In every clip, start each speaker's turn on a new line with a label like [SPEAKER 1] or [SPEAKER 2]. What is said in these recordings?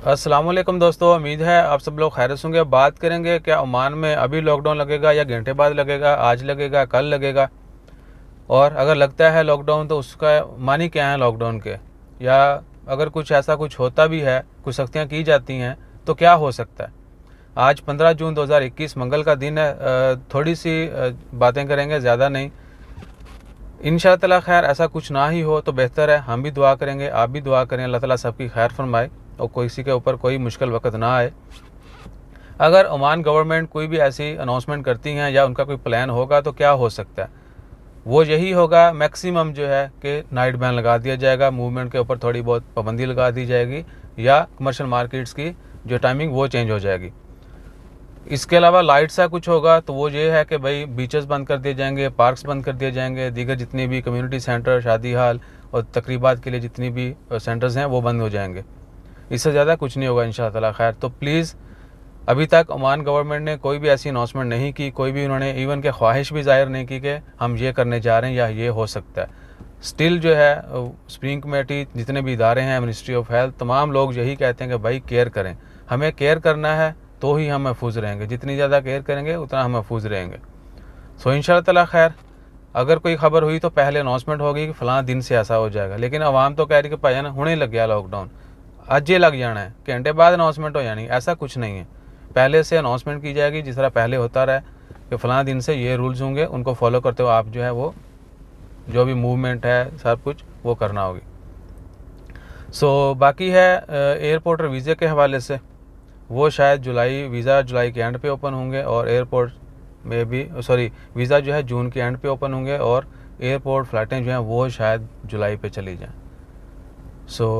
[SPEAKER 1] अस्सलाम वालेकुम दोस्तों, उम्मीद है आप सब लोग खैरियत से होंगे। बात करेंगे क्या ओमान में अभी लॉकडाउन लगेगा या घंटे बाद लगेगा, आज लगेगा, कल लगेगा, और अगर लगता है लॉकडाउन तो उसका मानी क्या है लॉकडाउन के, या अगर कुछ ऐसा कुछ होता भी है, कुछ सख्तियाँ की जाती हैं तो क्या हो सकता है। आज 15 जून 2021 मंगल का दिन है। थोड़ी सी बातें करेंगे, ज़्यादा नहीं। इंशाअल्लाह खैर ऐसा कुछ ना ही हो तो बेहतर है। हम भी दुआ करेंगे, आप भी दुआ करें, अल्लाह ताला सबकी खैर फरमाए और किसी के ऊपर कोई मुश्किल वक्त ना आए। अगर ओमान गवर्नमेंट कोई भी ऐसी अनाउंसमेंट करती हैं या उनका कोई प्लान होगा तो क्या हो सकता है, वो यही होगा मैक्सिमम जो है कि नाइट बैन लगा दिया जाएगा, मूवमेंट के ऊपर थोड़ी बहुत पाबंदी लगा दी जाएगी, या कमर्शियल मार्केट्स की जो टाइमिंग वो चेंज हो जाएगी। इसके अलावा लाइट सा कुछ होगा तो वो ये है कि भाई बीचेस बंद कर दिए जाएंगे, पार्क्स बंद कर दिए जाएंगे, दीगर जितनी भी कम्युनिटी सेंटर, शादी हाल और तकरीबात के लिए जितनी भी सेंटर्स हैं वो बंद हो जाएंगे। इससे ज़्यादा कुछ नहीं होगा इंशाअल्लाह खैर। तो प्लीज़, अभी तक ओमान गवर्नमेंट ने कोई भी ऐसी अनाउंसमेंट नहीं की, कोई भी उन्होंने इवन के ख्वाहिश भी ज़ाहिर नहीं की कि हम ये करने जा रहे हैं या ये हो सकता है। स्टिल जो है स्प्रिंग कमेटी, जितने भी इदारे हैं, मिनिस्ट्री ऑफ हेल्थ, तमाम लोग यही कहते हैं कि भाई केयर करें, हमें केयर करना है तो ही हम महफूज रहेंगे, जितनी ज़्यादा केयर करेंगे उतना हम महफूज रहेंगे। सो इंशाअल्लाह खैर, अगर कोई खबर हुई तो पहले अनाउंसमेंट होगी कि फ़लाँ दिन से ऐसा हो जाएगा, लेकिन आवाम तो कह रही कि भाई ना हुणे लग गया लॉकडाउन, अज ये लग जाना है, घंटे बाद अनाउंसमेंट हो जानी। ऐसा कुछ नहीं है, पहले से अनाउंसमेंट की जाएगी जिस तरह पहले होता रहा कि फ़लाँ दिन से ये रूल्स होंगे, उनको फॉलो करते हुए आप जो है वो जो भी मूवमेंट है सब कुछ वो करना होगी। बाकी है एयरपोर्ट और वीज़े के हवाले से, वो शायद वीज़ा जुलाई के एंड पे ओपन होंगे और एयरपोर्ट में भी वीज़ा जो है जून के एंड पे ओपन होंगे और एयरपोर्ट फ़्लाइटें जो हैं वो शायद जुलाई पे चली जाएँ।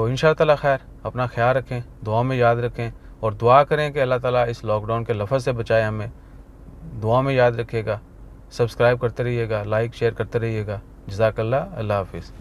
[SPEAKER 1] इंशाअल्लाह खैर, अपना ख्याल रखें, दुआ में याद रखें और दुआ करें कि अल्लाह ताला इस लॉकडाउन के लफ्ज़ से बचाए हमें। दुआ में याद रखिएगा, सब्सक्राइब करते रहिएगा, लाइक शेयर करते रहिएगा। जज़ाकल्लाह, अल्लाह हाफ़िज़।